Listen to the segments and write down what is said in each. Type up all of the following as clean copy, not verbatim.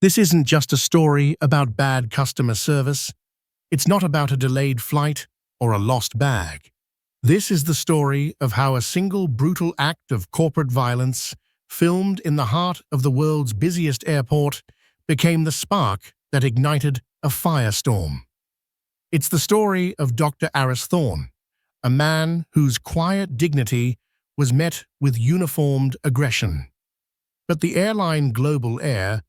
This isn't just a story about bad customer service. It's not about a delayed flight or a lost bag. This is the story of how a single brutal act of corporate violence, filmed in the heart of the world's busiest airport, became the spark that ignited a firestorm. It's the story of Dr. Aris Thorne, a man whose quiet dignity was met with uniformed aggression. But the airline Global Air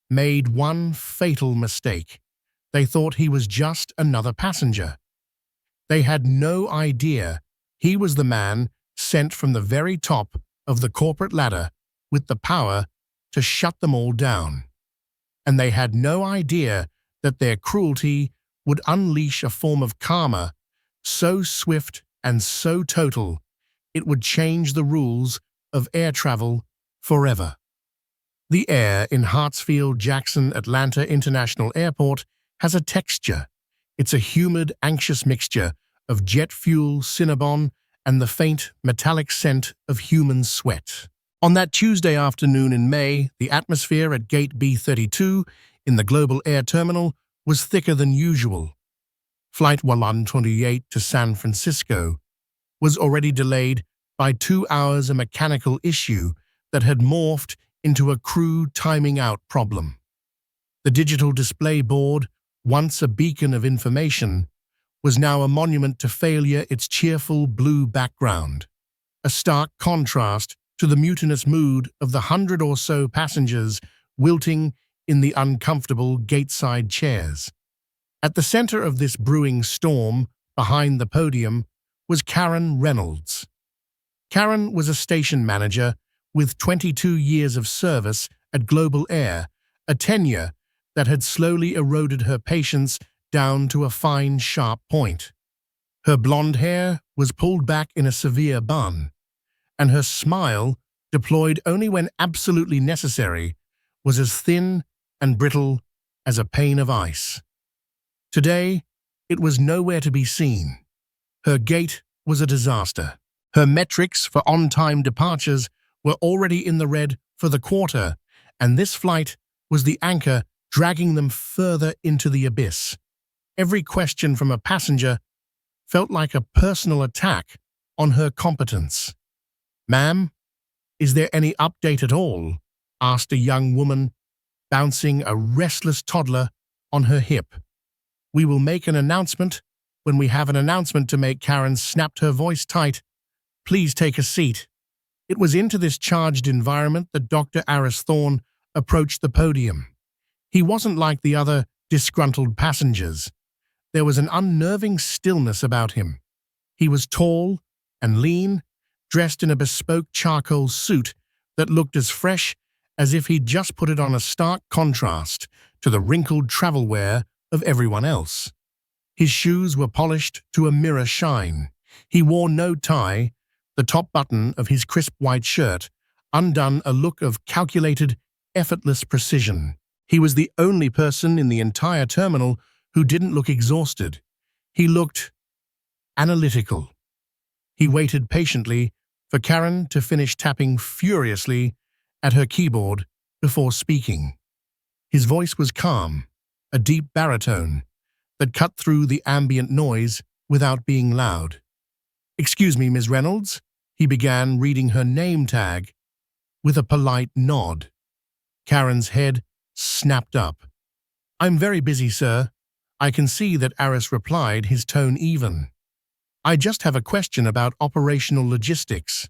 made one fatal mistake. They thought he was just another passenger. They had no idea he was the man sent from the very top of the corporate ladder with the power to shut them all down. And they had no idea that their cruelty would unleash a form of karma so swift and so total it would change the rules of air travel forever. The air in Hartsfield-Jackson Atlanta International Airport has a texture. It's a humid, anxious mixture of jet fuel, Cinnabon, and the faint, metallic scent of human sweat. On that Tuesday afternoon in May, the atmosphere at Gate B32 in the Global Air Terminal was thicker than usual. Flight 128 to San Francisco was already delayed by 2 hours, a mechanical issue that had morphed into a crew timing out problem. The digital display board, once a beacon of information, was now a monument to failure, its cheerful blue background, a stark contrast to the mutinous mood of the 100 or so passengers wilting in the uncomfortable gateside chairs. At the center of this brewing storm, behind the podium, was Karen Reynolds. Karen was a station manager with 22 years of service at Global Air, a tenure that had slowly eroded her patience down to a fine, sharp point. Her blonde hair was pulled back in a severe bun, and her smile, deployed only when absolutely necessary, was as thin and brittle as a pane of ice. Today, it was nowhere to be seen. Her gait was a disaster. Her metrics for on-time departures were already in the red for the quarter, and this flight was the anchor dragging them further into the abyss. Every question from a passenger felt like a personal attack on her competence. "Ma'am, is there any update at all?" asked a young woman, bouncing a restless toddler on her hip. "We will make an announcement when we have an announcement to make." Karen snapped, her voice tight. "Please take a seat." It was into this charged environment that Dr. Aris Thorne approached the podium. He wasn't like the other disgruntled passengers. There was an unnerving stillness about him. He was tall and lean, dressed in a bespoke charcoal suit that looked as fresh as if he'd just put it on, a stark contrast to the wrinkled travel wear of everyone else. His shoes were polished to a mirror shine. He wore no tie, the top button of his crisp white shirt undone a look of calculated, effortless precision. He was the only person in the entire terminal who didn't look exhausted. He looked analytical. He waited patiently for Karen to finish tapping furiously at her keyboard before speaking. His voice was calm, a deep baritone that cut through the ambient noise without being loud. "Excuse me, Ms. Reynolds," he began, reading her name tag with a polite nod. Karen's head snapped up. "I'm very busy, sir." "I can see that," Aris replied, his tone even. "I just have a question about operational logistics.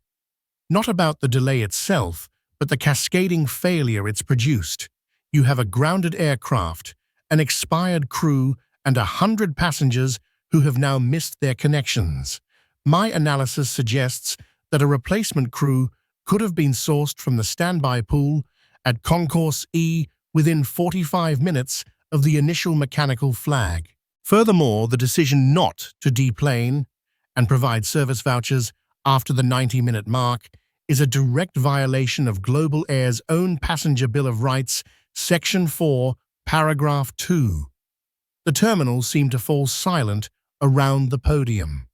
Not about the delay itself, but the cascading failure it's produced. You have a grounded aircraft, an expired crew, and 100 passengers who have now missed their connections. My analysis suggests that a replacement crew could have been sourced from the standby pool at Concourse E within 45 minutes of the initial mechanical flag. Furthermore, the decision not to deplane and provide service vouchers after the 90-minute mark is a direct violation of Global Air's own Passenger Bill of Rights, Section 4, Paragraph 2. The terminal seemed to fall silent around the podium.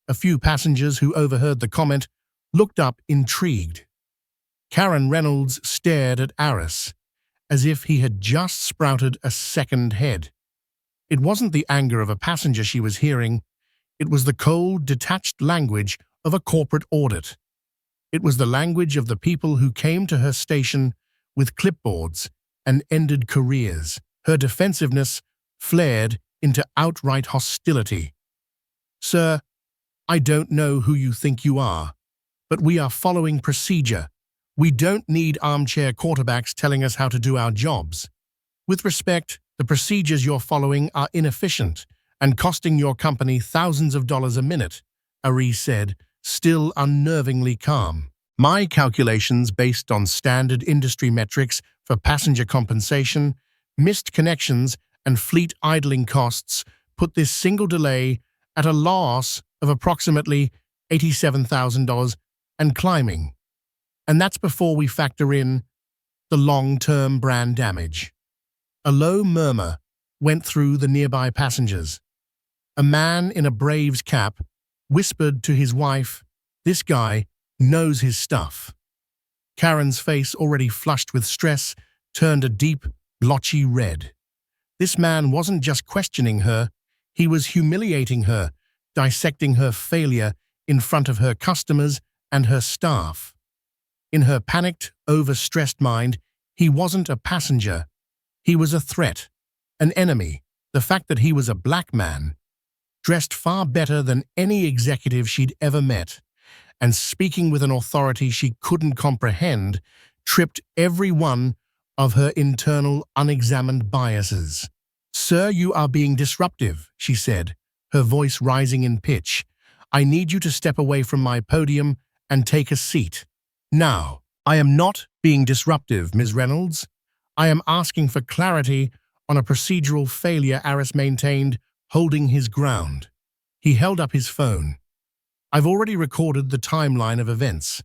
A few passengers who overheard the comment looked up intrigued. Karen Reynolds stared at Aris, as if he had just sprouted a second head. It wasn't the anger of a passenger she was hearing. It was the cold, detached language of a corporate audit. It was the language of the people who came to her station with clipboards and ended careers. Her defensiveness flared into outright hostility. "Sir, I don't know who you think you are, but we are following procedure. We don't need armchair quarterbacks telling us how to do our jobs. With respect, the procedures you're following are inefficient and costing your company thousands of dollars a minute," Ari said, still unnervingly calm. "My calculations based on standard industry metrics for passenger compensation, missed connections, and fleet idling costs put this single delay at a loss of approximately $87,000 and climbing. And that's before we factor in the long-term brand damage." A low murmur went through the nearby passengers. A man in a Braves cap whispered to his wife, "This guy knows his stuff." Karen's face, already flushed with stress, turned a deep, blotchy red. This man wasn't just questioning her, he was humiliating her, dissecting her failure in front of her customers and her staff. In her panicked, overstressed mind, he wasn't a passenger. He was a threat, an enemy. The fact that he was a black man, dressed far better than any executive she'd ever met, and speaking with an authority she couldn't comprehend, tripped every one of her internal, unexamined biases. "Sir, you are being disruptive," she said, her voice rising in pitch. "I need you to step away from my podium and take a seat. Now." "I am not being disruptive, Ms. Reynolds. I am asking for clarity on a procedural failure," Aris maintained, holding his ground. He held up his phone. "I've already recorded the timeline of events.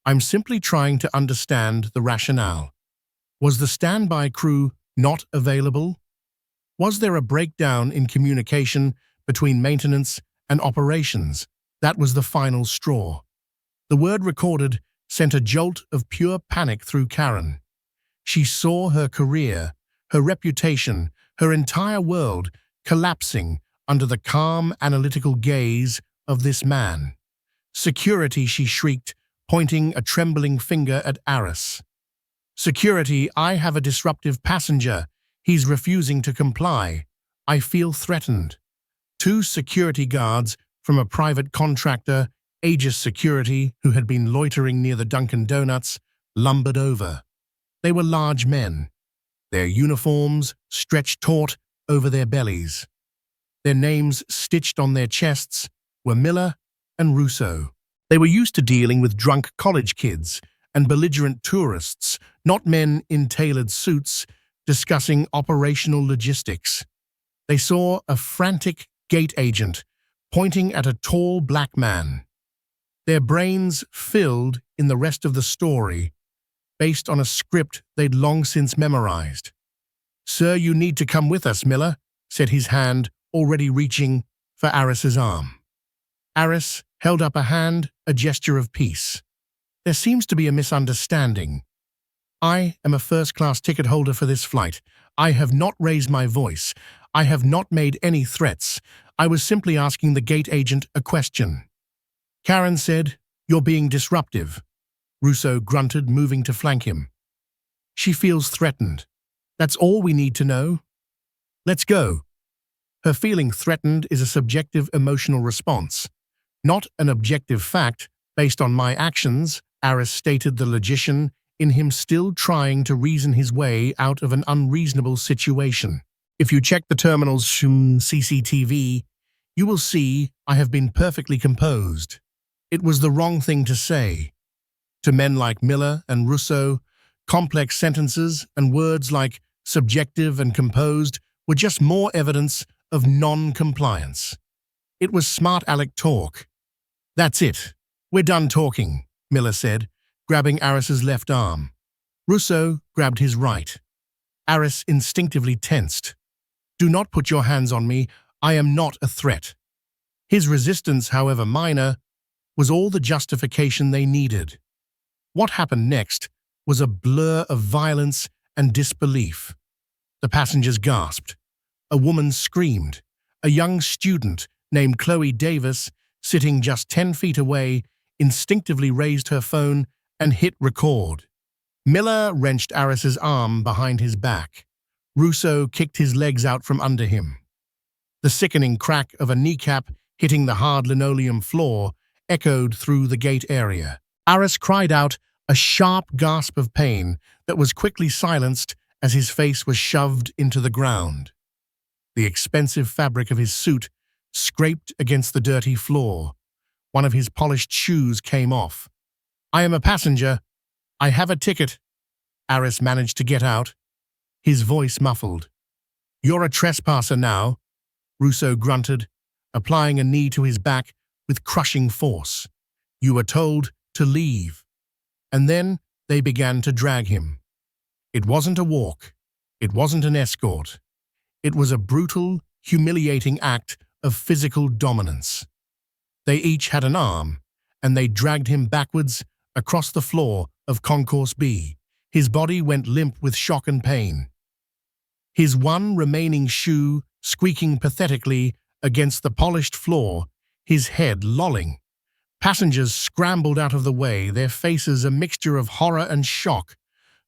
I'm simply trying to understand the rationale. Was the standby crew not available? Was there a breakdown in communication between maintenance and operations? That was the final straw." The word recorded sent a jolt of pure panic through Karen. She saw her career, her reputation, her entire world collapsing under the calm, analytical gaze of this man. "Security," she shrieked, pointing a trembling finger at Aris. "Security, I have a disruptive passenger. He's refusing to comply. I feel threatened." Two security guards from a private contractor, Aegis Security, who had been loitering near the Dunkin' Donuts, lumbered over. They were large men, their uniforms stretched taut over their bellies. Their names stitched on their chests were Miller and Russo. They were used to dealing with drunk college kids and belligerent tourists, not men in tailored suits discussing operational logistics. They saw a frantic gate agent pointing at a tall black man. Their brains filled in the rest of the story, based on a script they'd long since memorized. "Sir, you need to come with us," Miller said, his hand already reaching for Aris's arm. Aris held up a hand, a gesture of peace. "There seems to be a misunderstanding. I am a first-class ticket holder for this flight. I have not raised my voice. I have not made any threats. I was simply asking the gate agent a question." Karen said, "You're being disruptive." Russo grunted, moving to flank him. "She feels threatened. That's all we need to know. Let's go." Her feeling threatened is a subjective emotional response, not an objective fact based on my actions, Aris stated, the logician in him still trying to reason his way out of an unreasonable situation. "If you check the terminal's CCTV, you will see I have been perfectly composed." It was the wrong thing to say. To men like Miller and Russo, complex sentences and words like subjective and composed were just more evidence of non-compliance. It was smart aleck talk. "That's it. We're done talking," Miller said, grabbing Aris's left arm. Russo grabbed his right. Aris instinctively tensed. "Do not put your hands on me. I am not a threat." His resistance, however minor, was all the justification they needed. What happened next was a blur of violence and disbelief. The passengers gasped. A woman screamed. A young student named Chloe Davis, sitting just 10 feet away, instinctively raised her phone and hit record. Miller wrenched Aris's arm behind his back. Russo kicked his legs out from under him. The sickening crack of a kneecap hitting the hard linoleum floor echoed through the gate area. Aris cried out a sharp gasp of pain that was quickly silenced as his face was shoved into the ground. The expensive fabric of his suit scraped against the dirty floor. One of his polished shoes came off. "I am a passenger. I have a ticket." Aris managed to get out, his voice muffled. "You're a trespasser now," Russo grunted, applying a knee to his back with crushing force. "You were told to leave." And then they began to drag him. It wasn't a walk. It wasn't an escort. It was a brutal, humiliating act of physical dominance. They each had an arm, and they dragged him backwards across the floor of Concourse B. His body went limp with shock and pain. His one remaining shoe squeaking pathetically against the polished floor, his head lolling. Passengers scrambled out of the way, their faces a mixture of horror and shock.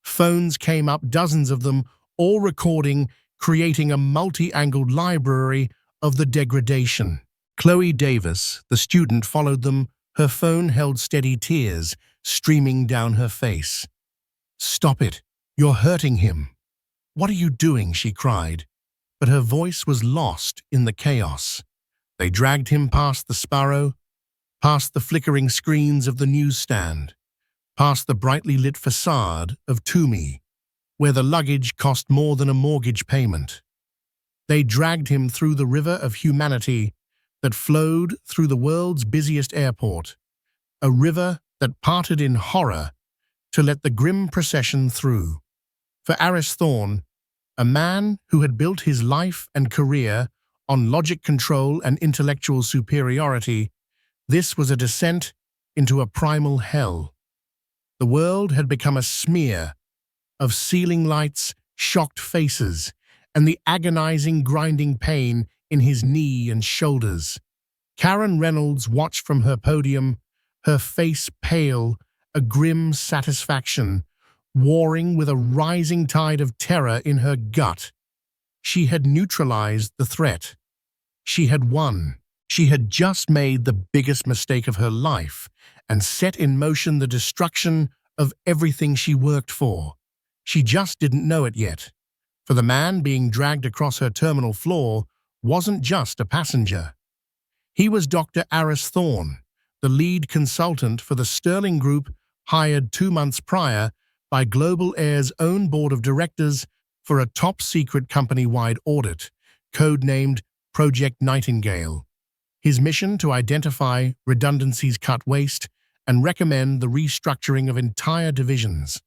Phones came up, dozens of them, all recording, creating a multi-angled library of the degradation. Chloe Davis, the student, followed them, her phone held steady tears streaming down her face. "Stop it. You're hurting him." "What are you doing?" she cried. But her voice was lost in the chaos. They dragged him past the Sparrow, past the flickering screens of the newsstand, past the brightly lit facade of Toomey, where the luggage cost more than a mortgage payment. They dragged him through the river of humanity that flowed through the world's busiest airport, a river that parted in horror to let the grim procession through. For Aris Thorne, a man who had built his life and career on logic control and intellectual superiority, this was a descent into a primal hell. The world had become a smear of ceiling lights, shocked faces, and the agonizing grinding pain in his knee and shoulders. Karen Reynolds watched from her podium, her face pale, a grim satisfaction, warring with a rising tide of terror in her gut. She had neutralized the threat. She had won. She had just made the biggest mistake of her life and set in motion the destruction of everything she worked for. She just didn't know it yet. For the man being dragged across her terminal floor wasn't just a passenger. He was Dr. Aris Thorne, the lead consultant for the Sterling Group hired 2 months prior by Global Air's own board of directors for a top-secret company-wide audit, codenamed Project Nightingale. His mission to identify redundancies, cut waste, and recommend the restructuring of entire divisions.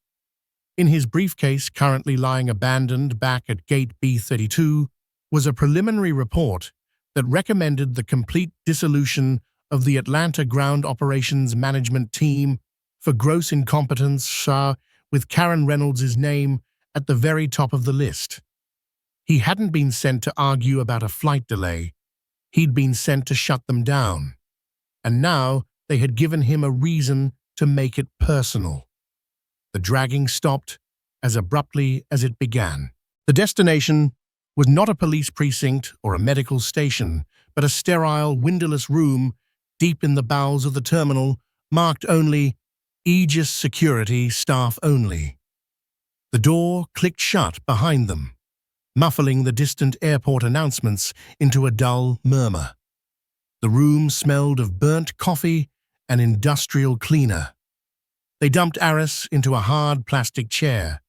In his briefcase, currently lying abandoned back at Gate B32, was a preliminary report that recommended the complete dissolution of the Atlanta Ground Operations Management Team for gross incompetence, with Karen Reynolds' name at the very top of the list. He hadn't been sent to argue about a flight delay. He'd been sent to shut them down. And now they had given him a reason to make it personal. The dragging stopped as abruptly as it began. The destination was not a police precinct or a medical station, but a sterile, windowless room deep in the bowels of the terminal, marked only Aegis Security Staff Only. The door clicked shut behind them, muffling the distant airport announcements into a dull murmur. The room smelled of burnt coffee and industrial cleaner. They dumped Aris into a hard plastic chair.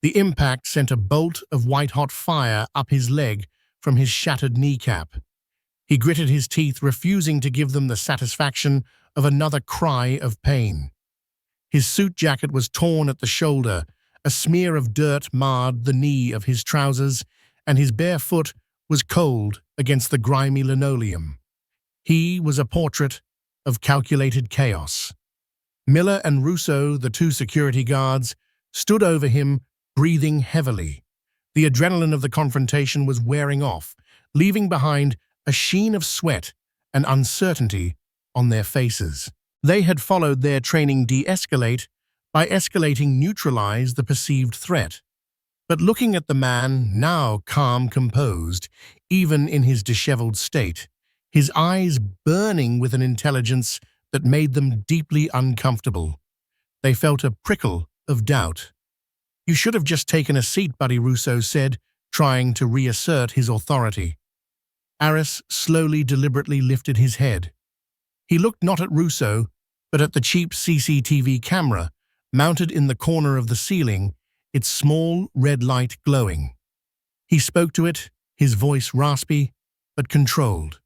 The impact sent a bolt of white-hot fire up his leg from his shattered kneecap. He gritted his teeth, refusing to give them the satisfaction of another cry of pain. His suit jacket was torn at the shoulder, a smear of dirt marred the knee of his trousers, and his bare foot was cold against the grimy linoleum. He was a portrait of calculated chaos. Miller and Russo, the 2 security guards, stood over him breathing heavily. The adrenaline of the confrontation was wearing off, leaving behind a sheen of sweat and uncertainty on their faces. They had followed their training de-escalate by escalating neutralize the perceived threat. But looking at the man, now calm, composed, even in his disheveled state, his eyes burning with an intelligence that made them deeply uncomfortable, they felt a prickle of doubt. "You should have just taken a seat," Buddy Russo said, trying to reassert his authority. Aris slowly, deliberately lifted his head. He looked not at Russo, but at the cheap CCTV camera, mounted in the corner of the ceiling, its small red light glowing. He spoke to it, his voice raspy, but controlled.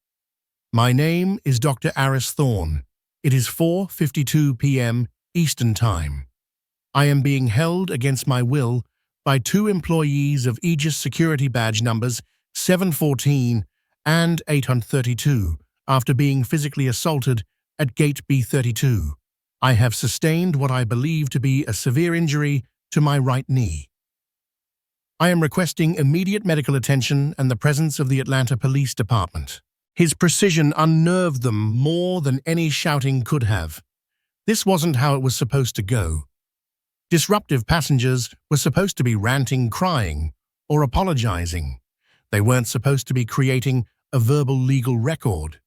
"My name is Dr. Aris Thorne. It is 4:52 p.m. Eastern Time. I am being held against my will by 2 employees of Aegis security badge numbers 714 and 832 after being physically assaulted at Gate B32. I have sustained what I believe to be a severe injury to my right knee. I am requesting immediate medical attention and the presence of the Atlanta Police Department." His precision unnerved them more than any shouting could have. This wasn't how it was supposed to go. Disruptive passengers were supposed to be ranting, crying, or apologizing. They weren't supposed to be creating a verbal legal record.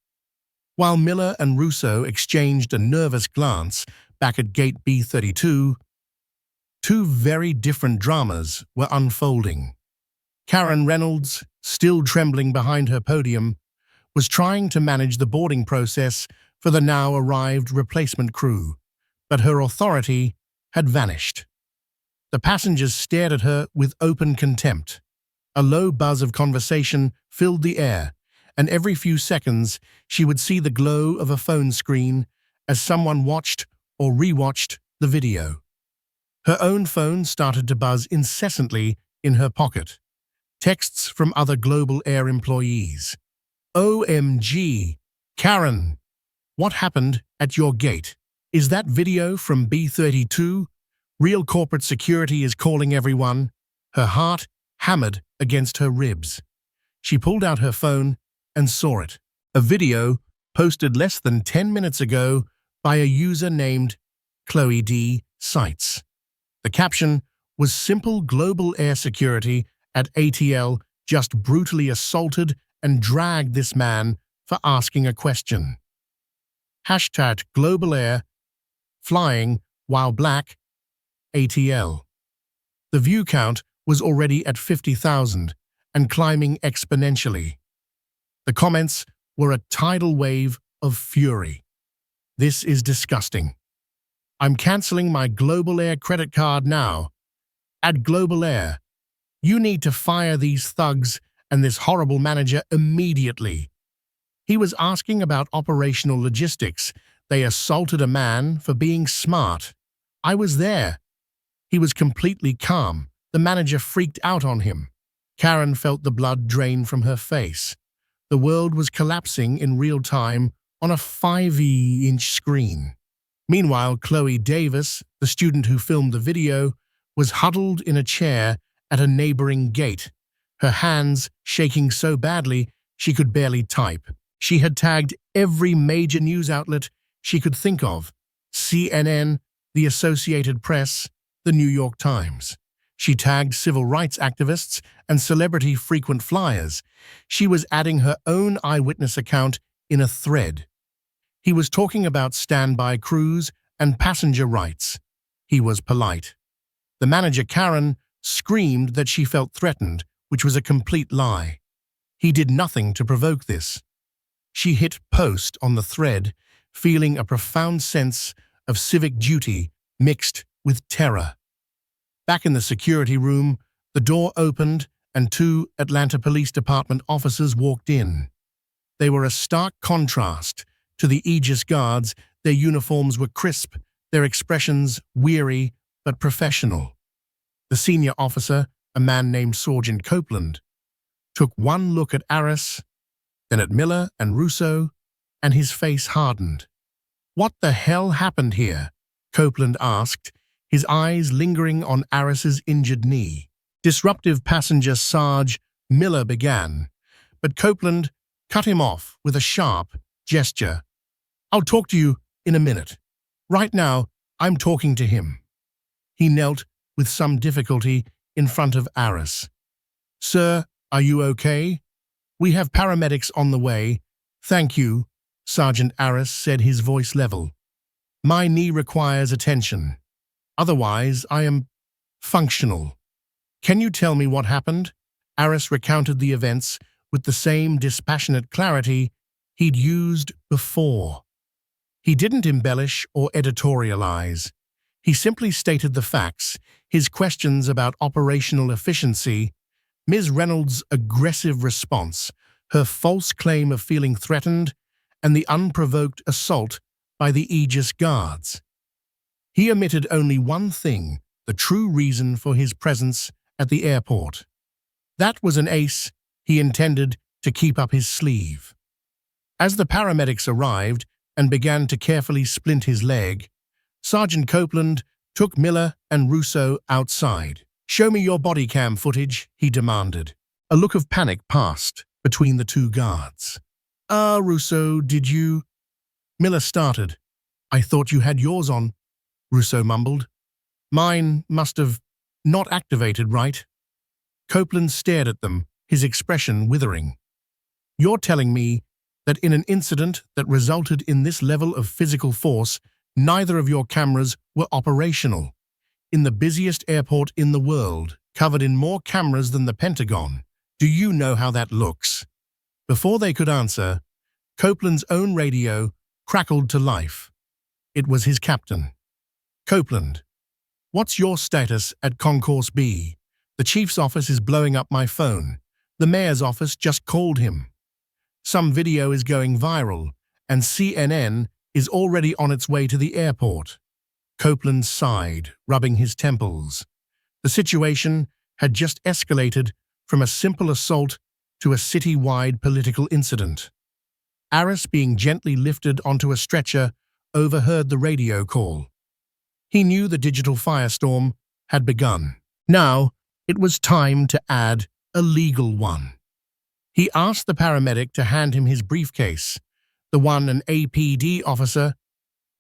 While Miller and Russo exchanged a nervous glance back at Gate B32, 2 very different dramas were unfolding. Karen Reynolds, still trembling behind her podium, was trying to manage the boarding process for the now-arrived replacement crew, but her authority had vanished. The passengers stared at her with open contempt. A low buzz of conversation filled the air, and every few seconds she would see the glow of a phone screen as someone watched or rewatched the video. Her own phone started to buzz incessantly in her pocket. Texts from other Global Air employees. "OMG, Karen, what happened at your gate? Is that video from B32? Real corporate security is calling everyone." Her heart hammered against her ribs. She pulled out her phone and saw it. A video posted less than 10 minutes ago by a user named Chloe D. Sites. The caption was simple: "Global Air Security at ATL just brutally assaulted and dragged this man for asking a question. Hashtag Global Air flying while black ATL." The view count was already at 50,000 and climbing exponentially. The comments were a tidal wave of fury. "This is disgusting. I'm canceling my Global Air credit card now. At Global Air, you need to fire these thugs and this horrible manager immediately." He was asking about operational logistics. "They assaulted a man for being smart. I was there." He was completely calm. The manager freaked out on him. Karen felt the blood drain from her face. The world was collapsing in real time on a 5-inch screen. Meanwhile, Chloe Davis, the student who filmed the video, was huddled in a chair at a neighboring gate, her hands shaking so badly she could barely type. She had tagged every major news outlet she could think of: CNN, the Associated Press, the New York Times. She tagged civil rights activists and celebrity frequent flyers. She was adding her own eyewitness account in a thread. He was talking about standby crews and passenger rights. He was polite. The manager, Karen, screamed that she felt threatened, which was a complete lie. He did nothing to provoke this. She hit post on the thread, feeling a profound sense of civic duty mixed with terror. Back in the security room, the door opened and 2 Atlanta Police Department officers walked in. They were a stark contrast to the Aegis guards. Their uniforms were crisp, their expressions weary but professional. The senior officer, a man named Sergeant Copeland, took one look at Aris, then at Miller and Russo, and his face hardened. "What the hell happened here?" Copeland asked, his eyes lingering on Aris's injured knee. Disruptive passenger Sarge Miller began, but Copeland cut him off with a sharp gesture. "I'll talk to you in a minute. Right now, I'm talking to him." He knelt with some difficulty in front of Aris. "Sir, are you okay? We have paramedics on the way." "Thank you," Sergeant Aris said, his voice level. "My knee requires attention. Otherwise, I am functional." "Can you tell me what happened?" Aris recounted the events with the same dispassionate clarity he'd used before. He didn't embellish or editorialize. He simply stated the facts, his questions about operational efficiency, Ms. Reynolds' aggressive response, her false claim of feeling threatened, and the unprovoked assault by the Aegis guards. He omitted only one thing, the true reason for his presence at the airport. That was an ace he intended to keep up his sleeve. As the paramedics arrived and began to carefully splint his leg, Sergeant Copeland took Miller and Russo outside. "Show me your body cam footage," he demanded. A look of panic passed between the two guards. Russo, did you?" Miller started. "I thought you had yours on," Russo mumbled. "Mine must have not activated, right?" Copeland stared at them, his expression withering. "You're telling me that in an incident that resulted in this level of physical force, neither of your cameras were operational? In the busiest airport in the world, covered in more cameras than the Pentagon. Do you know how that looks?" Before they could answer, Copeland's own radio crackled to life. It was his captain. "Copeland, what's your status at Concourse B? The chief's office is blowing up my phone. The mayor's office just called him. Some video is going viral, and CNN is already on its way to the airport." Copeland sighed, rubbing his temples. The situation had just escalated from a simple assault to a city-wide political incident. Aris, being gently lifted onto a stretcher, overheard the radio call. He knew the digital firestorm had begun. Now, it was time to add a legal one. He asked the paramedic to hand him his briefcase, the one an APD officer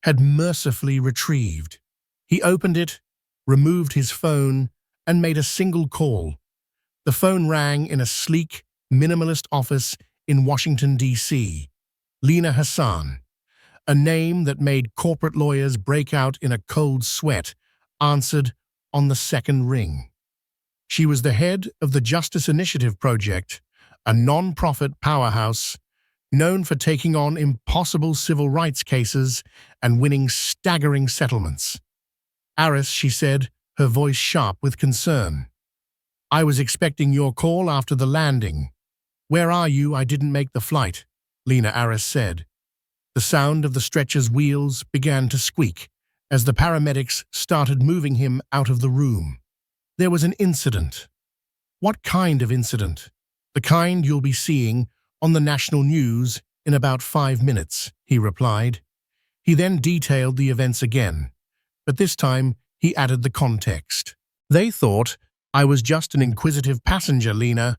had mercifully retrieved. He opened it, removed his phone, and made a single call. The phone rang in a sleek, minimalist office in Washington, D.C. Lena Hassan, a name that made corporate lawyers break out in a cold sweat, answered on the second ring. She was the head of the Justice Initiative Project, a non-profit powerhouse known for taking on impossible civil rights cases and winning staggering settlements. "Aris," she said, her voice sharp with concern. "I was expecting your call after the landing. Where are you? I didn't make the flight," Lena Aris said. The sound of the stretcher's wheels began to squeak as the paramedics started moving him out of the room. "There was an incident." "What kind of incident?" "The kind you'll be seeing on the national news in about 5 minutes, he replied. He then detailed the events again, but this time he added the context. "They thought I was just an inquisitive passenger, Lena.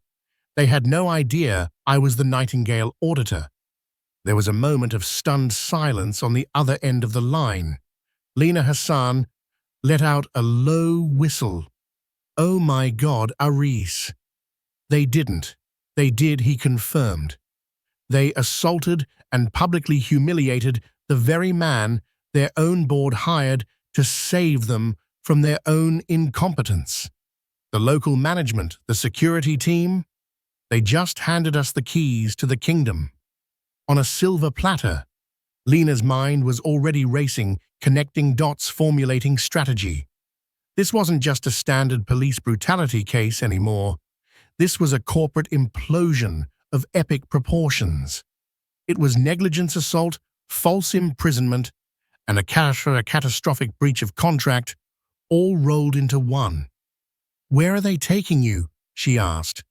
They had no idea I was the Nightingale auditor." There was a moment of stunned silence on the other end of the line. Lena Hassan let out a low whistle. "Oh my God, Aris." "They didn't. They did," he confirmed. "They assaulted and publicly humiliated the very man their own board hired to save them from their own incompetence. The local management, the security team, they just handed us the keys to the kingdom. On a silver platter." Lena's mind was already racing, connecting dots, formulating strategy. This wasn't just a standard police brutality case anymore. This was a corporate implosion of epic proportions. It was negligence assault, false imprisonment, and a catastrophic breach of contract, all rolled into one. "Where are they taking you?" she asked.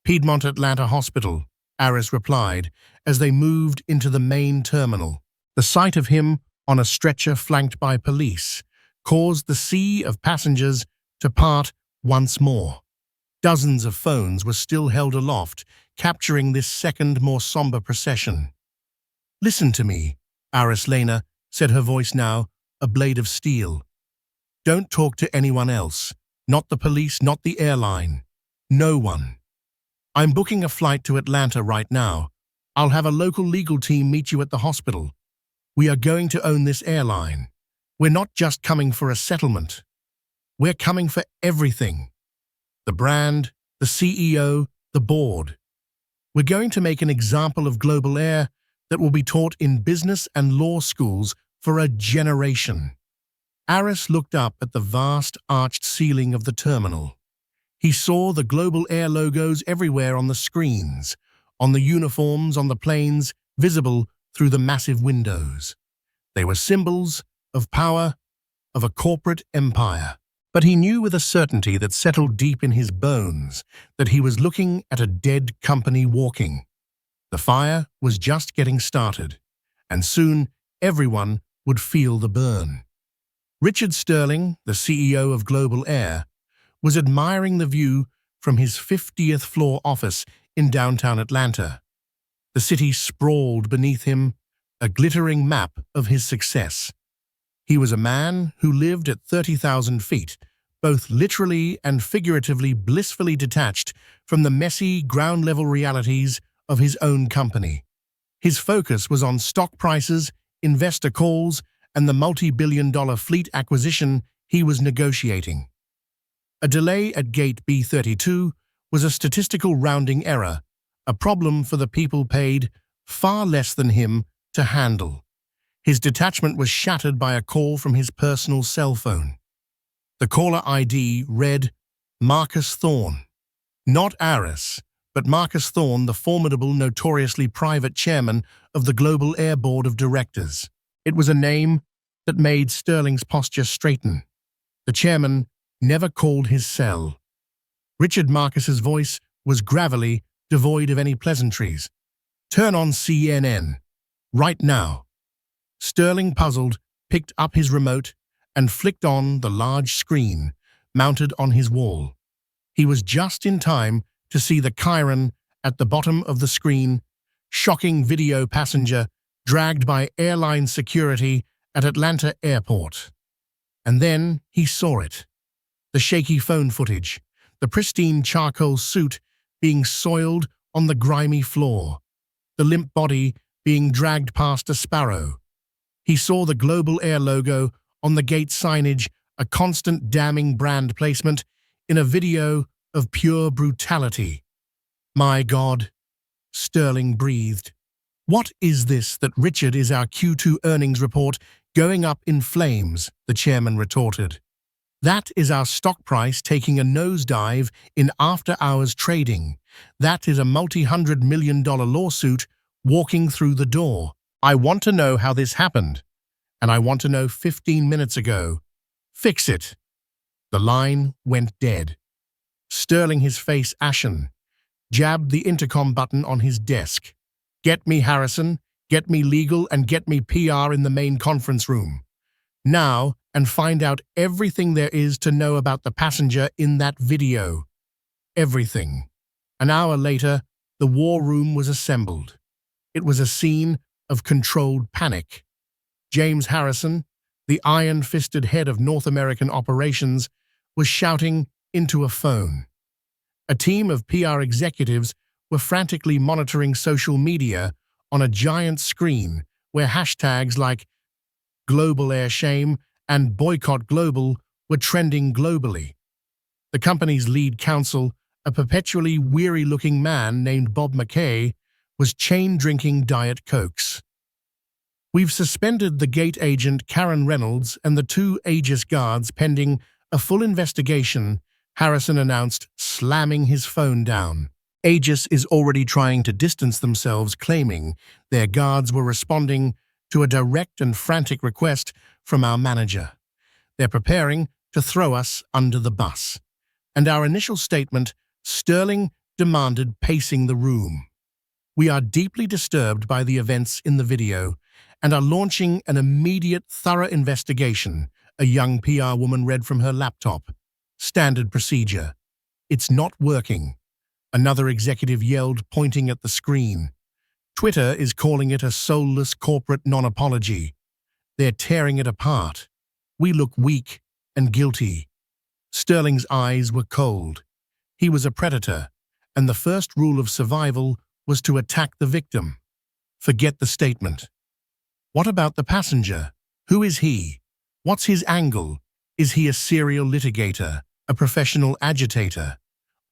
"Piedmont Atlanta Hospital," Aris replied, as they moved into the main terminal. The sight of him on a stretcher flanked by police caused the sea of passengers to part once more. Dozens of phones were still held aloft, capturing this second, more somber procession. "Listen to me," Aris Lena said, her voice now a blade of steel. "Don't talk to anyone else. Not the police, not the airline. No one. I'm booking a flight to Atlanta right now. I'll have a local legal team meet you at the hospital. We are going to own this airline. We're not just coming for a settlement. We're coming for everything. The brand, the CEO, the board. We're going to make an example of Global Air that will be taught in business and law schools for a generation." Aris looked up at the vast arched ceiling of the terminal. He saw the Global Air logos everywhere on the screens, on the uniforms, on the planes, visible through the massive windows. They were symbols of power, of a corporate empire. But he knew with a certainty that settled deep in his bones that he was looking at a dead company walking. The fire was just getting started, and soon everyone would feel the burn. Richard Sterling, the CEO of Global Air, was admiring the view from his 50th floor office in downtown Atlanta. The city sprawled beneath him, a glittering map of his success. He was a man who lived at 30,000 feet, both literally and figuratively blissfully detached from the messy, ground-level realities of his own company. His focus was on stock prices, investor calls, and the multi-billion-dollar fleet acquisition he was negotiating. A delay at Gate B32 was a statistical rounding error, a problem for the people paid far less than him to handle. His detachment was shattered by a call from his personal cell phone. The caller ID read Marcus Thorne. Not Aris, but Marcus Thorne, the formidable, notoriously private chairman of the Global Air Board of Directors. It was a name that made Sterling's posture straighten. The chairman never called his cell. Richard Marcus's voice was gravelly, devoid of any pleasantries. "Turn on CNN. Right now." Sterling, puzzled, picked up his remote and flicked on the large screen mounted on his wall. He was just in time to see the chyron at the bottom of the screen, shocking video passenger dragged by airline security at Atlanta Airport. And then he saw it. The shaky phone footage, the pristine charcoal suit being soiled on the grimy floor, the limp body being dragged past a sparrow. He saw the Global Air logo on the gate signage, a constant damning brand placement in a video of pure brutality. "My God," Sterling breathed. "What is this that Richard is our Q2 earnings report going up in flames?" the chairman retorted. "That is our stock price taking a nosedive in after-hours trading. That is a multi-hundred-million-dollar lawsuit walking through the door. I want to know how this happened, and I want to know 15 minutes ago. Fix it." The line went dead. Sterling, his face ashen, jabbed the intercom button on his desk. "Get me Harrison, get me legal, and get me PR in the main conference room. Now, and find out everything there is to know about the passenger in that video. Everything." An hour later, the war room was assembled. It was a scene of controlled panic. James Harrison, the iron-fisted head of North American operations, was shouting into a phone. A team of PR executives were frantically monitoring social media on a giant screen where hashtags like Global Air Shame and Boycott Global were trending globally. The company's lead counsel, a perpetually weary-looking man named Bob McKay, was chain-drinking Diet Cokes. "We've suspended the gate agent Karen Reynolds and the 2 Aegis guards pending a full investigation," Harrison announced, slamming his phone down. Aegis is already trying to distance themselves, claiming their guards were responding to a direct and frantic request from our manager. "They're preparing to throw us under the bus." And our initial statement, Sterling demanded, pacing the room. "We are deeply disturbed by the events in the video and are launching an immediate, thorough investigation A young PR woman read from her laptop. Standard procedure. It's not working. Another executive yelled, pointing at the screen. Twitter is calling it a soulless corporate non-apology. They're tearing it apart. We look weak and guilty. Sterling's eyes were cold. He was a predator, and the first rule of survival was to attack the victim. Forget the statement. What about the passenger? Who is he? What's his angle? Is he a serial litigator, a professional agitator?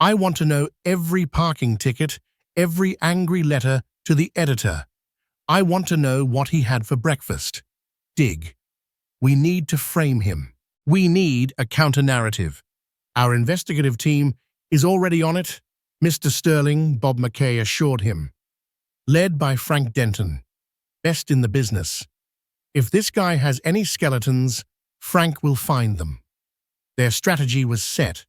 I want to know every parking ticket, every angry letter to the editor. I want to know what he had for breakfast. Dig. We need to frame him. We need a counter-narrative. Our investigative team is already on it, Mr. Sterling, Bob McKay assured him. Led by Frank Denton, best in the business. If this guy has any skeletons, Frank will find them. Their strategy was set.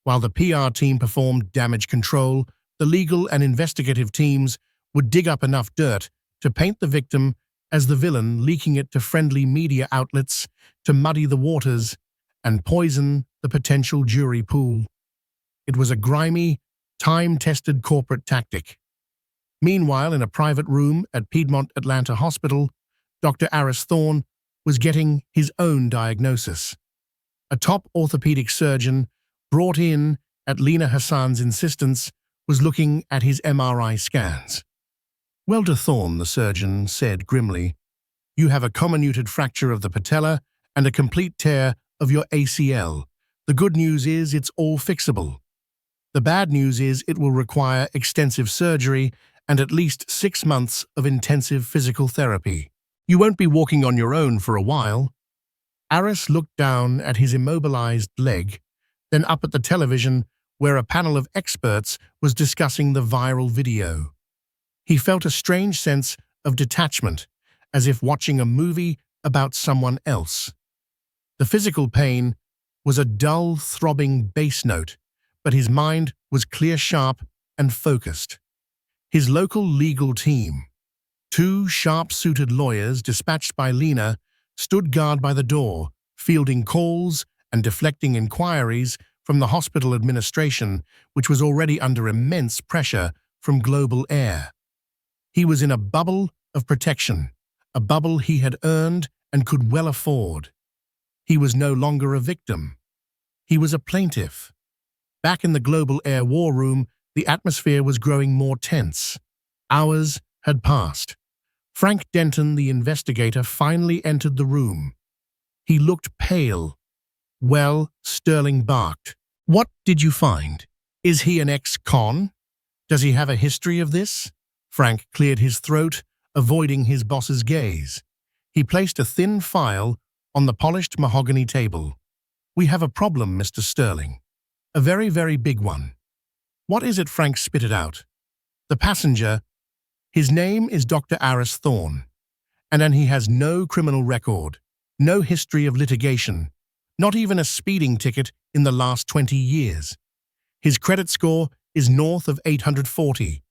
While the PR team performed damage control, the legal and investigative teams would dig up enough dirt to paint the victim as the villain, leaking it to friendly media outlets to muddy the waters and poison the potential jury pool. It was a grimy, time-tested corporate tactic. Meanwhile, in a private room at Piedmont Atlanta Hospital, Dr. Aris Thorne was getting his own diagnosis. A top orthopedic surgeon, brought in at Lena Hassan's insistence, was looking at his MRI scans. "Well, Dr. Thorne," the surgeon said grimly, "you have a comminuted fracture of the patella and a complete tear of your ACL. The good news is it's all fixable. The bad news is it will require extensive surgery and at least 6 months of intensive physical therapy. You won't be walking on your own for a while." Aris looked down at his immobilized leg, then up at the television where a panel of experts was discussing the viral video. He felt a strange sense of detachment, as if watching a movie about someone else. The physical pain was a dull, throbbing bass note, but his mind was clear, sharp, and focused. His local legal team, 2 sharp-suited lawyers dispatched by Lena, stood guard by the door, fielding calls and deflecting inquiries from the hospital administration, which was already under immense pressure from global air. He was in a bubble of protection, a bubble he had earned and could well afford. He was no longer a victim. He was a plaintiff. Back in the global air war room, the atmosphere was growing more tense. Hours had passed. Frank Denton, the investigator, finally entered the room. He looked pale. "Well," Sterling barked, "what did you find? Is he an ex-con? Does he have a history of this?" Frank cleared his throat, avoiding his boss's gaze. He placed a thin file on the polished mahogany table. "We have a problem, Mr. Sterling. A very, very big one." "What is it?" Frank spitted out. "The passenger. His name is Dr. Aris Thorne, and he has no criminal record, no history of litigation, not even a speeding ticket in the last 20 years. His credit score is north of 840.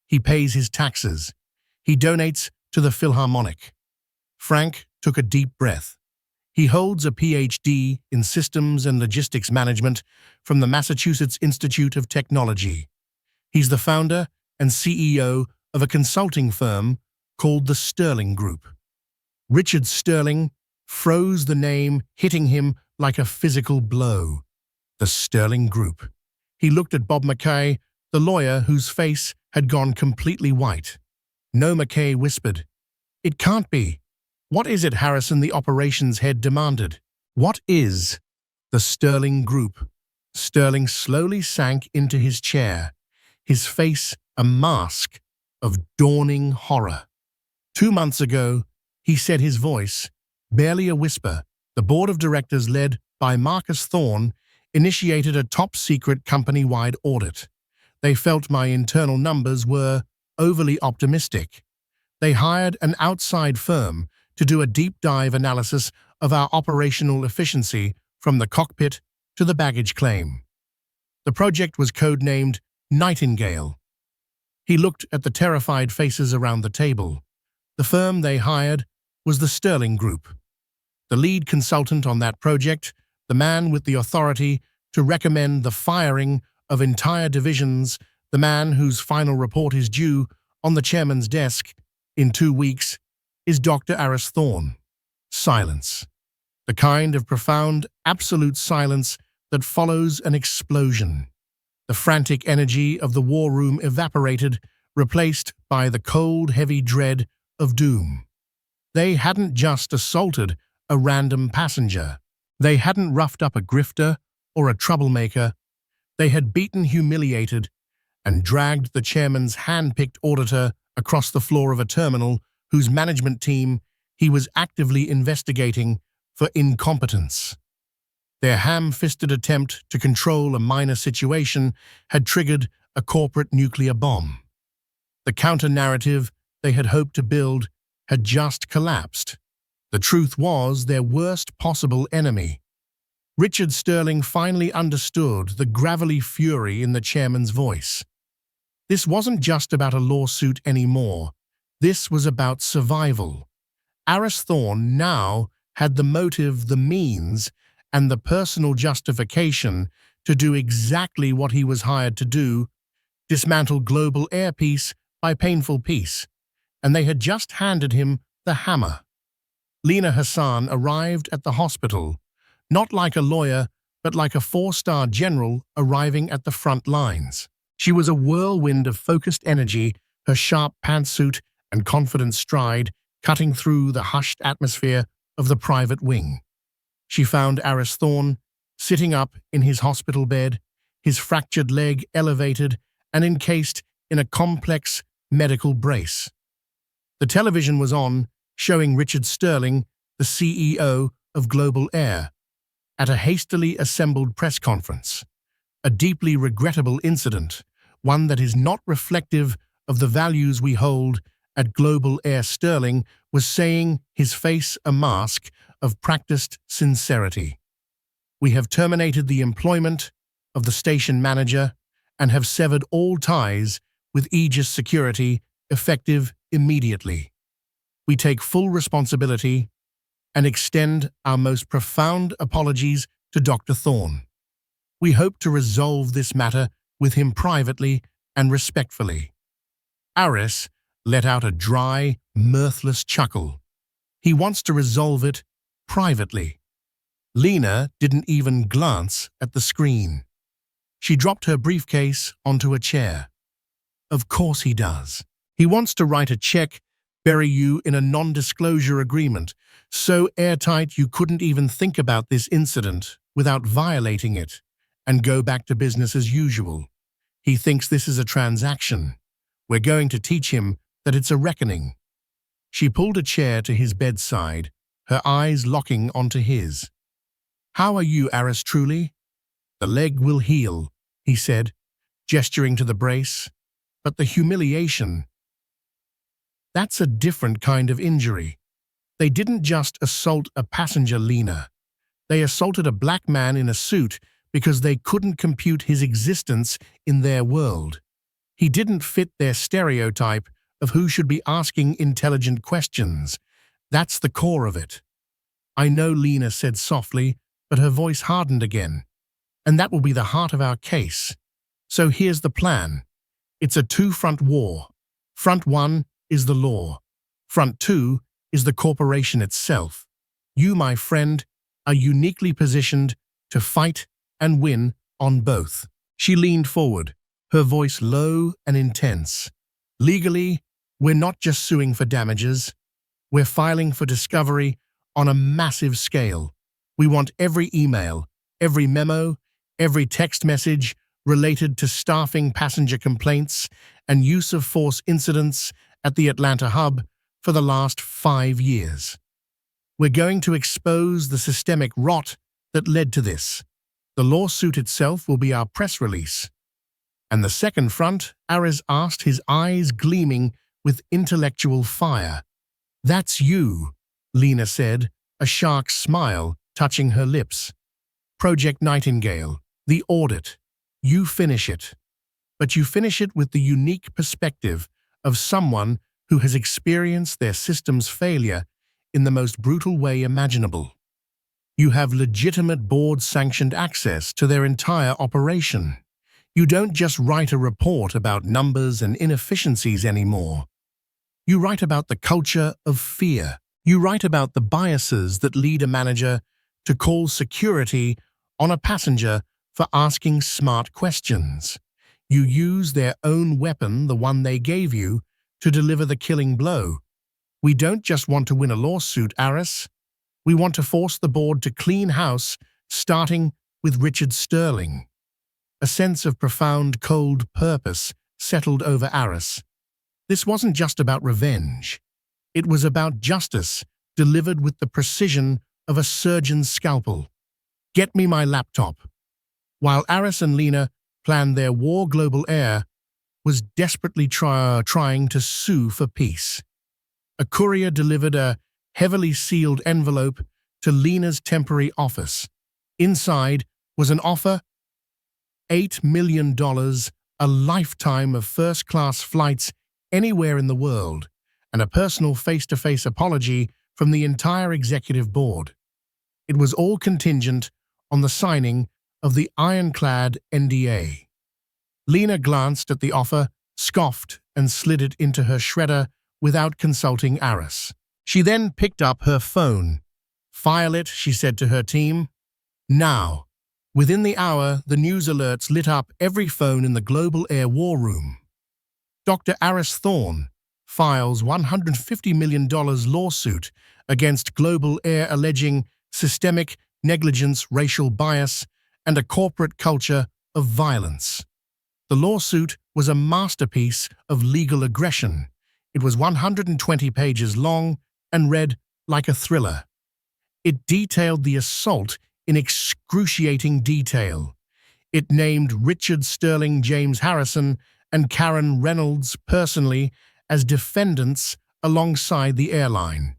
He pays his taxes. He donates to the Philharmonic." Frank took a deep breath. He holds a PhD in Systems and Logistics Management from the Massachusetts Institute of Technology. He's the founder and CEO of a consulting firm called the Sterling Group. Richard Sterling froze, the name hitting him like a physical blow. The Sterling Group. He looked at Bob McKay, the lawyer whose face had gone completely white. "No," McKay whispered. "It can't be." "What is it?" Harrison, the operations head, demanded. "What is the Sterling Group?" Sterling slowly sank into his chair, his face a mask of dawning horror. 2 months ago, he said, his voice barely a whisper, the board of directors led by Marcus Thorne initiated a top-secret company-wide audit. They felt my internal numbers were overly optimistic. They hired an outside firm to do a deep-dive analysis of our operational efficiency from the cockpit to the baggage claim. The project was codenamed Nightingale. He looked at the terrified faces around the table. The firm they hired was the Sterling Group. The lead consultant on that project, the man with the authority to recommend the firing of entire divisions, the man whose final report is due on the chairman's desk in 2 weeks, is Dr. Aris Thorne. Silence. The kind of profound, absolute silence that follows an explosion. The frantic energy of the war room evaporated, replaced by the cold, heavy dread of doom. They hadn't just assaulted a random passenger. They hadn't roughed up a grifter or a troublemaker. They had beaten, humiliated, and dragged the chairman's hand-picked auditor across the floor of a terminal whose management team he was actively investigating for incompetence. Their ham-fisted attempt to control a minor situation had triggered a corporate nuclear bomb. The counter-narrative they had hoped to build had just collapsed. The truth was their worst possible enemy. Richard Sterling finally understood the gravelly fury in the chairman's voice. This wasn't just about a lawsuit anymore. This was about survival. Aris Thorne now had the motive, the means, and the personal justification to do exactly what he was hired to do: dismantle global air piece by painful piece. And they had just handed him the hammer. Lena Hassan arrived at the hospital, not like a lawyer, but like a 4-star general arriving at the front lines. She was a whirlwind of focused energy, her sharp pantsuit and confident stride cutting through the hushed atmosphere of the private wing. She found Aris Thorne sitting up in his hospital bed, his fractured leg elevated and encased in a complex medical brace. The television was on, showing Richard Sterling, the CEO of Global Air, at a hastily assembled press conference. A deeply regrettable incident, one that is not reflective of the values we hold at Global Air. Sterling was saying, his face a mask of practiced sincerity. We have terminated the employment of the station manager and have severed all ties with Aegis Security, effective immediately. We take full responsibility and extend our most profound apologies to Dr. Thorne. We hope to resolve this matter with him privately and respectfully. Aris let out a dry, mirthless chuckle. He wants to resolve it privately. Lena didn't even glance at the screen. She dropped her briefcase onto a chair. Of course he does. He wants to write a check, bury you in a non-disclosure agreement, so airtight you couldn't even think about this incident without violating it, and go back to business as usual. He thinks this is a transaction. We're going to teach him that it's a reckoning. She pulled a chair to his bedside, her eyes locking onto his. How are you, Aris, truly? The leg will heal, he said, gesturing to the brace. But the humiliation, that's a different kind of injury. They didn't just assault a passenger, Lena. They assaulted a black man in a suit because they couldn't compute his existence in their world. He didn't fit their stereotype of who should be asking intelligent questions. That's the core of it. I know, Lena said softly, but her voice hardened again. And that will be the heart of our case. So here's the plan. It's a two-front war. Front 1 is the law. Front 2 is the corporation itself. You, my friend, are uniquely positioned to fight and win on both. She leaned forward, her voice low and intense. Legally, we're not just suing for damages. We're filing for discovery on a massive scale. We want every email, every memo, every text message related to staffing, passenger complaints, and use of force incidents at the Atlanta hub for the last 5 years. We're going to expose the systemic rot that led to this. The lawsuit itself will be our press release. And the second front, Aris asked, his eyes gleaming with intellectual fire. That's you, Lena said, a shark smile touching her lips. Project Nightingale, the audit. You finish it. But you finish it with the unique perspective of someone who has experienced their system's failure in the most brutal way imaginable. You have legitimate board-sanctioned access to their entire operation. You don't just write a report about numbers and inefficiencies anymore. You write about the culture of fear. You write about the biases that lead a manager to call security on a passenger for asking smart questions. You use their own weapon, the one they gave you, to deliver the killing blow. We don't just want to win a lawsuit, Aris. We want to force the board to clean house, starting with Richard Sterling. A sense of profound cold purpose settled over Aris. This wasn't just about revenge. It was about justice, delivered with the precision of a surgeon's scalpel. Get me my laptop. While Aris and Lena planned their war, Global Air was desperately trying to sue for peace. A courier delivered a heavily sealed envelope to Lena's temporary office. Inside was an offer: $8 million, a lifetime of first-class flights anywhere in the world, and a personal face-to-face apology from the entire executive board. It was all contingent on the signing of the ironclad NDA. Lena glanced at the offer, scoffed, and slid it into her shredder without consulting Aris. She then picked up her phone. "File it," she said to her team. Now. Within the hour, the news alerts lit up every phone in the Global Air War Room. Dr. Aris Thorne files $150 million lawsuit against Global Air alleging systemic negligence, racial bias, and a corporate culture of violence. The lawsuit was a masterpiece of legal aggression. It was 120 pages long and read like a thriller. It detailed the assault in excruciating detail. It named Richard Sterling, James Harrison, and Karen Reynolds personally as defendants alongside the airline.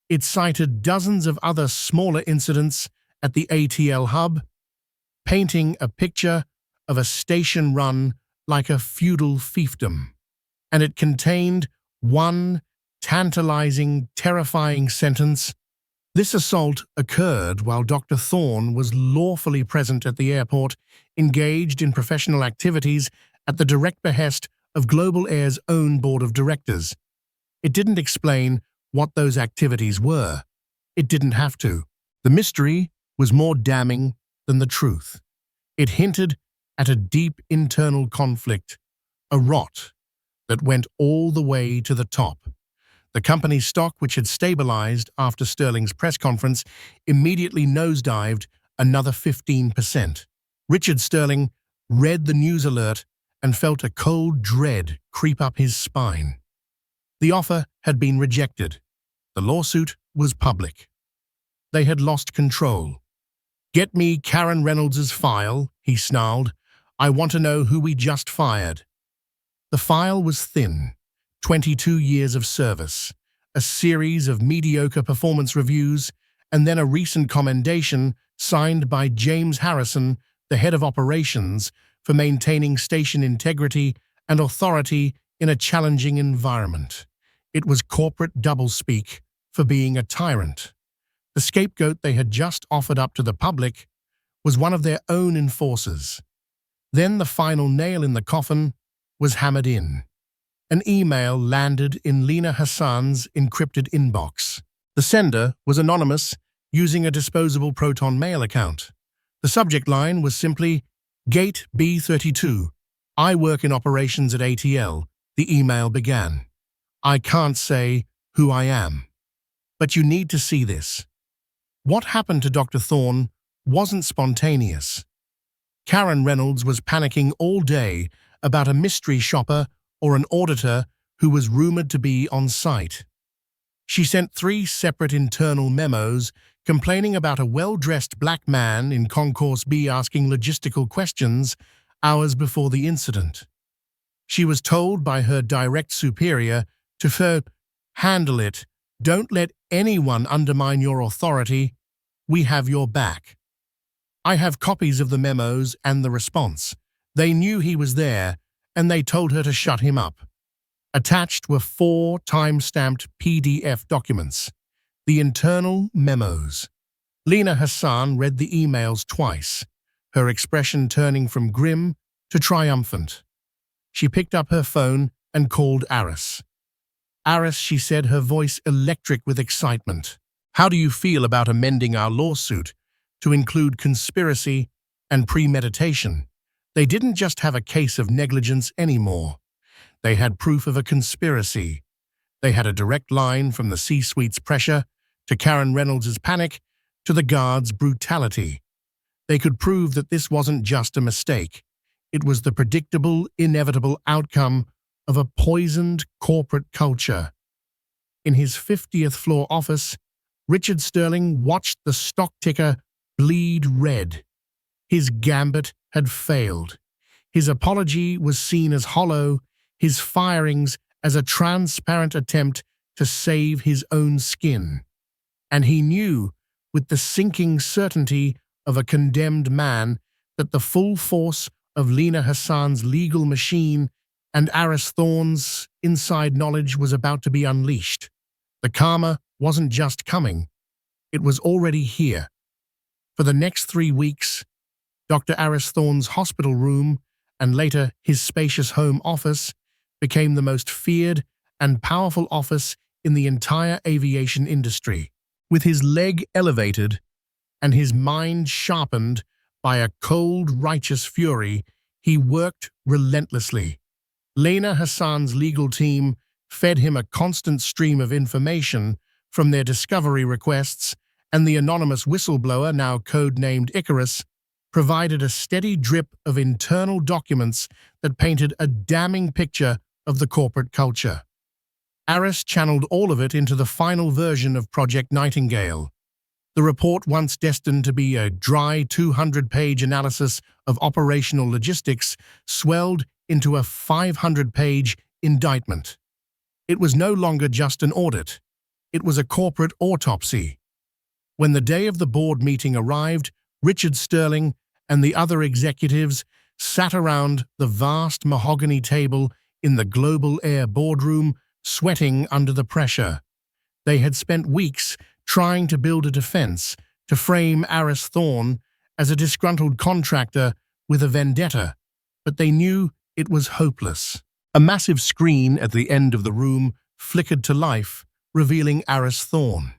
It cited dozens of other smaller incidents at the ATL hub, painting a picture of a station run like a feudal fiefdom. And it contained one tantalizing, terrifying sentence: "This assault occurred while Dr. Thorne was lawfully present at the airport, engaged in professional activities at the direct behest of Global Air's own board of directors." It didn't explain what those activities were. It didn't have to. The mystery was more damning than the truth. It hinted at a deep internal conflict, a rot that went all the way to the top. The company's stock, which had stabilized after Sterling's press conference, immediately nosedived another 15%. Richard Sterling read the news alert and felt a cold dread creep up his spine. The offer had been rejected. The lawsuit was public. They had lost control. "Get me Karen Reynolds' file," he snarled. "I want to know who we just fired." The file was thin: 22 years of service, a series of mediocre performance reviews, and then a recent commendation signed by James Harrison, the head of operations, for maintaining station integrity and authority in a challenging environment. It was corporate doublespeak for being a tyrant. The scapegoat they had just offered up to the public was one of their own enforcers. Then the final nail in the coffin was hammered in. An email landed in Lena Hassan's encrypted inbox. The sender was anonymous, using a disposable Proton Mail account. The subject line was simply, "Gate B32. I work in operations at ATL," the email began. "I can't say who I am. But you need to see this." What happened to Dr. Thorne wasn't spontaneous. Karen Reynolds was panicking all day about a mystery shopper or an auditor who was rumored to be on site. She sent 3 separate internal memos complaining about a well-dressed black man in Concourse B asking logistical questions hours before the incident. She was told by her direct superior to handle it. "Don't let anyone undermine your authority. We have your back." I have copies of the memos and the response. They knew he was there, and they told her to shut him up. Attached were 4 time-stamped PDF documents. The internal memos. Lena Hassan read the emails twice, her expression turning from grim to triumphant. She picked up her phone and called Aris. Aris, she said, her voice electric with excitement. How do you feel about amending our lawsuit to include conspiracy and premeditation? They didn't just have a case of negligence anymore. They had proof of a conspiracy. They had a direct line from the C-suite's pressure to Karen Reynolds' panic to the guards' brutality. They could prove that this wasn't just a mistake. It was the predictable, inevitable outcome of a poisoned corporate culture. In his 50th floor office, Richard Sterling watched the stock ticker bleed red. His gambit had failed. His apology was seen as hollow, his firings as a transparent attempt to save his own skin. And he knew, with the sinking certainty of a condemned man, that the full force of Lena Hassan's legal machine and Aris Thorne's inside knowledge was about to be unleashed. The karma wasn't just coming, it was already here. For the next 3 weeks, Dr. Aris Thorne's hospital room, and later his spacious home office, became the most feared and powerful office in the entire aviation industry. With his leg elevated and his mind sharpened by a cold, righteous fury, he worked relentlessly. Lena Hassan's legal team fed him a constant stream of information from their discovery requests, and the anonymous whistleblower, now codenamed Icarus, provided a steady drip of internal documents that painted a damning picture of the corporate culture. Aris channeled all of it into the final version of Project Nightingale. The report, once destined to be a dry 200-page analysis of operational logistics, swelled into a 500-page indictment. It was no longer just an audit. It was a corporate autopsy. When the day of the board meeting arrived, Richard Sterling and the other executives sat around the vast mahogany table in the Global Air boardroom, sweating under the pressure. They had spent weeks trying to build a defense, to frame Aris Thorne as a disgruntled contractor with a vendetta, but they knew it was hopeless. A massive screen at the end of the room flickered to life, revealing Aris Thorne.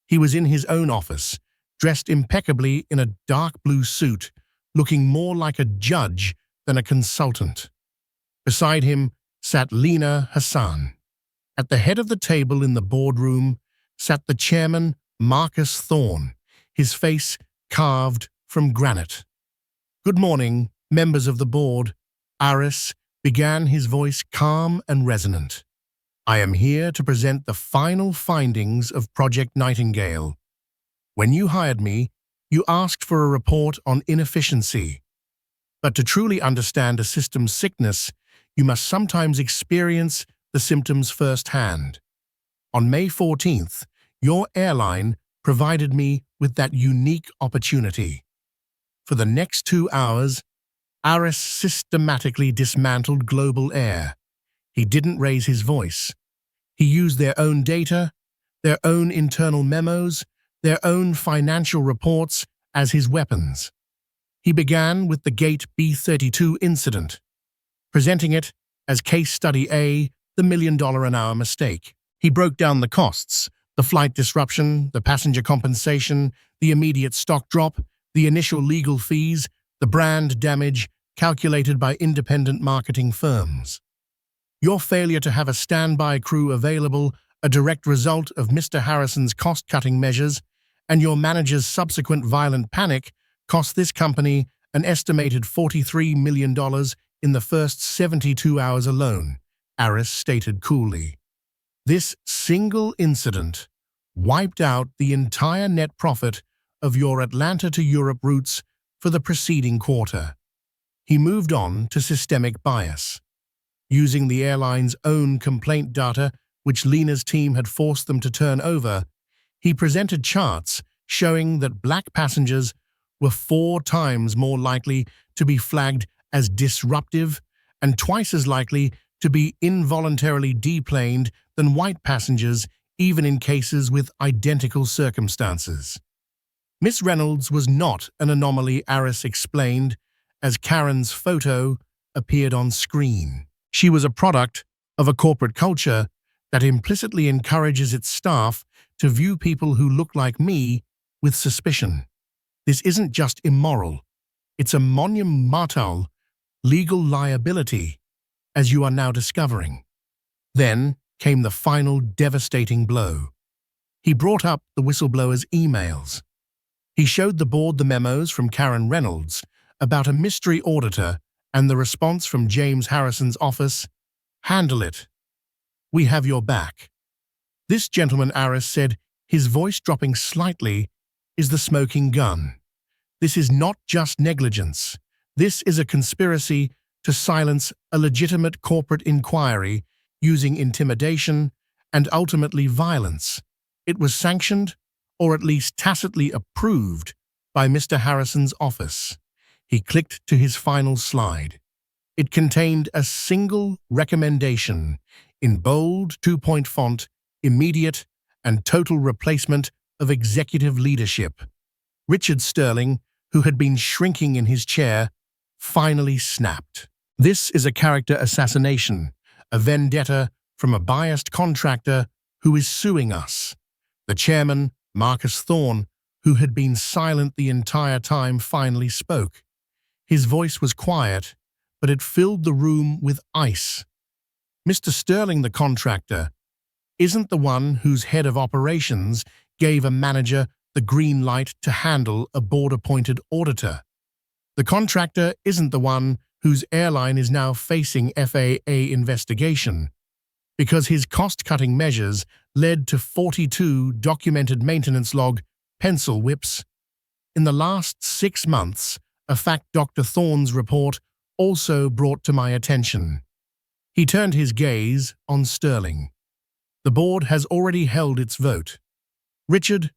He was in his own office, dressed impeccably in a dark blue suit, looking more like a judge than a consultant. Beside him sat Lena Hassan. At the head of the table in the boardroom sat the chairman, Marcus Thorne, his face carved from granite. "Good morning, members of the board," Aris began, his voice calm and resonant. "I am here to present the final findings of Project Nightingale. When you hired me, you asked for a report on inefficiency. But to truly understand a system's sickness, you must sometimes experience the symptoms firsthand. On May 14th, your airline provided me with that unique opportunity. For the next 2 hours, Aris systematically dismantled Global Air. He didn't raise his voice. He used their own data, their own internal memos, their own financial reports as his weapons. He began with the Gate B-32 incident, presenting it as Case Study A, the $1 million an hour mistake. He broke down the costs, the flight disruption, the passenger compensation, the immediate stock drop, the initial legal fees, the brand damage calculated by independent marketing firms. Your failure to have a standby crew available, a direct result of Mr. Harrison's cost-cutting measures, and your manager's subsequent violent panic cost this company an estimated $43 million in the first 72 hours alone, Aris stated coolly. This single incident wiped out the entire net profit of your Atlanta to Europe routes for the preceding quarter. He moved on to systemic bias. Using the airline's own complaint data, which Lena's team had forced them to turn over, he presented charts showing that black passengers were 4 times more likely to be flagged as disruptive and twice as likely to be involuntarily deplaned than white passengers even in cases with identical circumstances. Miss Reynolds was not an anomaly, Aris explained, as Karen's photo appeared on screen. She was a product of a corporate culture that implicitly encourages its staff to view people who look like me with suspicion. This isn't just immoral, it's a monumental legal liability, as you are now discovering. Then came the final devastating blow. He brought up the whistleblower's emails. He showed the board the memos from Karen Reynolds about a mystery auditor and the response from James Harrison's office, "Handle it. We have your back." This gentleman, Aris said, his voice dropping slightly, is the smoking gun. This is not just negligence. This is a conspiracy to silence a legitimate corporate inquiry using intimidation and ultimately violence. It was sanctioned, or at least tacitly approved, by Mr. Harrison's office. He clicked to his final slide. It contained a single recommendation in bold 2-point font: immediate and total replacement of executive leadership. Richard Sterling, who had been shrinking in his chair, finally snapped. This is a character assassination, a vendetta from a biased contractor who is suing us. The chairman, Marcus Thorne, who had been silent the entire time, finally spoke. His voice was quiet, but it filled the room with ice. Mr. Sterling, the contractor, isn't the one whose head of operations gave a manager the green light to handle a board-appointed auditor. The contractor isn't the one whose airline is now facing FAA investigation, because his cost-cutting measures led to 42 documented maintenance log pencil whips. In the last 6 months, a fact Dr. Thorne's report also brought to my attention. He turned his gaze on Sterling. The board has already held its vote. Richard,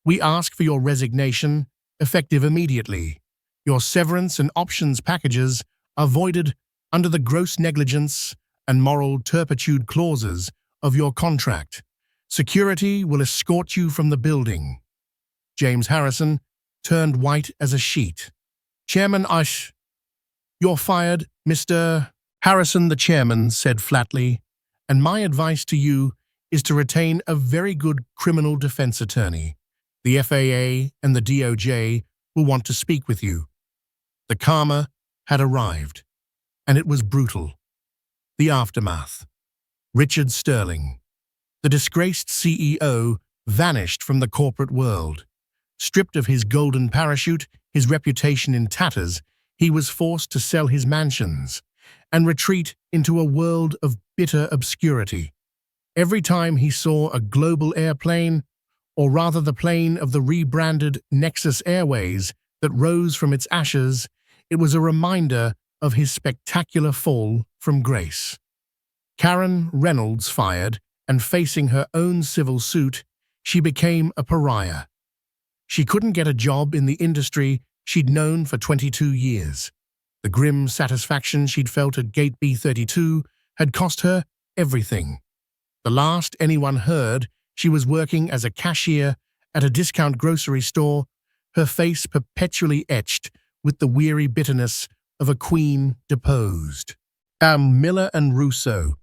we ask for your resignation, effective immediately. Your severance and options packages are voided under the gross negligence and moral turpitude clauses of your contract. Security will escort you from the building. James Harrison turned white as a sheet. Chairman Ish, you're fired, Mr. Harrison, the chairman said flatly, and my advice to you is to retain a very good criminal defense attorney. The FAA and the DOJ will want to speak with you. The karma had arrived, and it was brutal. The aftermath. Richard Sterling, the disgraced CEO, vanished from the corporate world. Stripped of his golden parachute, his reputation in tatters, he was forced to sell his mansions and retreat into a world of bitter obscurity. Every time he saw a global airplane, or rather the plane of the rebranded Nexus Airways that rose from its ashes, it was a reminder of his spectacular fall from grace. Karen Reynolds fired, and facing her own civil suit, she became a pariah. She couldn't get a job in the industry she'd known for 22 years. The grim satisfaction she'd felt at Gate B32 had cost her everything. The last anyone heard, she was working as a cashier at a discount grocery store, her face perpetually etched with the weary bitterness of a queen deposed. Miller and Russo,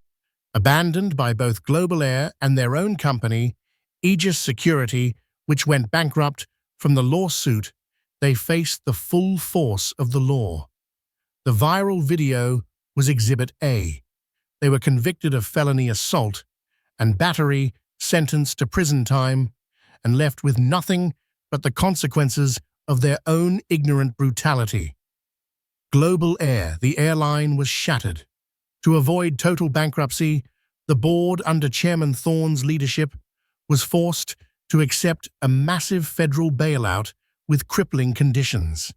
abandoned by both Global Air and their own company, Aegis Security, which went bankrupt from the lawsuit, they faced the full force of the law. The viral video was Exhibit A. They were convicted of felony assault and battery, sentenced to prison time, and left with nothing but the consequences of their own ignorant brutality. Global Air, the airline, was shattered. To avoid total bankruptcy, the board, under Chairman Thorne's leadership, was forced to accept a massive federal bailout with crippling conditions.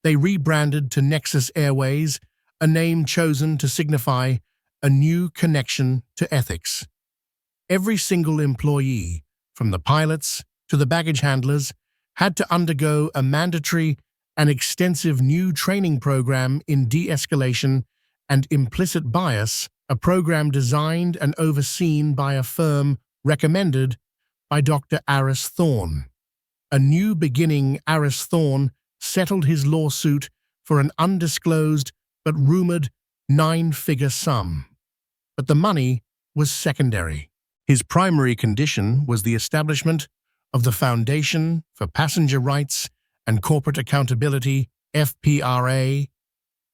They rebranded to Nexus Airways, a name chosen to signify a new connection to ethics. Every single employee, from the pilots to the baggage handlers, had to undergo a mandatory and extensive new training program in de-escalation and implicit bias, a program designed and overseen by a firm recommended by Dr. Aris Thorne. A new beginning, Aris Thorne settled his lawsuit for an undisclosed but rumored 9-figure sum. But the money was secondary. His primary condition was the establishment of the Foundation for Passenger Rights and Corporate Accountability, FPRA,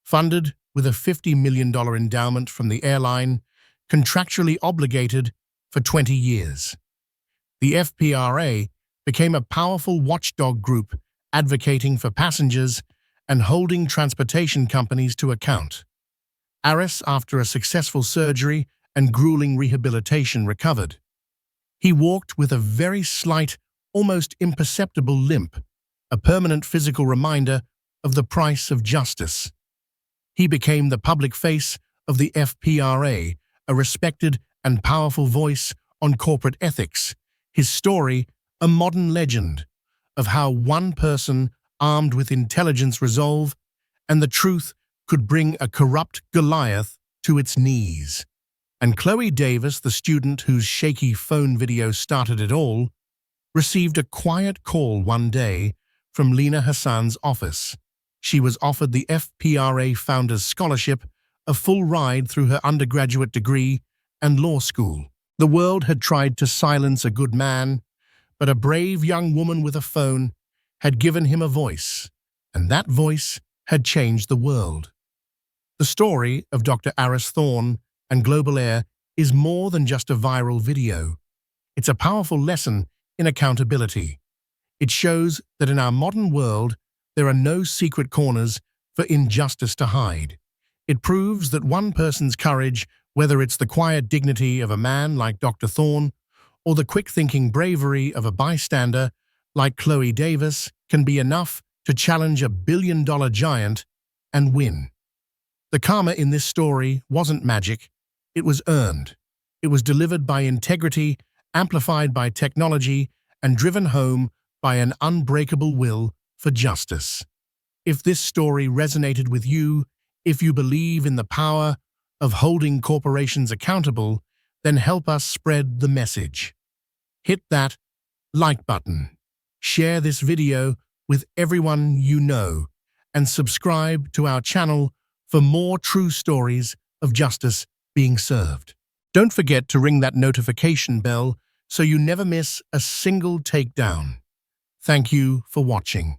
funded with a $50 million endowment from the airline, contractually obligated for 20 years. The FPRA became a powerful watchdog group advocating for passengers and holding transportation companies to account. Aris, after a successful surgery and grueling rehabilitation, recovered. He walked with a very slight, almost imperceptible limp, a permanent physical reminder of the price of justice. He became the public face of the FPRA, a respected and powerful voice on corporate ethics. His story, a modern legend of how one person armed with intelligence, resolve, and the truth could bring a corrupt Goliath to its knees. And Chloe Davis, the student whose shaky phone video started it all, received a quiet call one day from Lena Hassan's office. She was offered the FPRA Founders Scholarship, a full ride through her undergraduate degree and law school. The world had tried to silence a good man, but a brave young woman with a phone had given him a voice, and that voice had changed the world. The story of Dr. Aris Thorne and Global Air is more than just a viral video. It's a powerful lesson in accountability. It shows that in our modern world, there are no secret corners for injustice to hide. It proves that one person's courage, whether it's the quiet dignity of a man like Dr. Thorne or the quick-thinking bravery of a bystander like Chloe Davis, can be enough to challenge a billion-dollar giant and win. The karma in this story wasn't magic. It was earned. It was delivered by integrity, amplified by technology, and driven home by an unbreakable will for justice. If this story resonated with you, if you believe in the power of holding corporations accountable, then help us spread the message. Hit that like button, share this video with everyone you know, and subscribe to our channel for more true stories of justice being served. Don't forget to ring that notification bell so you never miss a single takedown. Thank you for watching.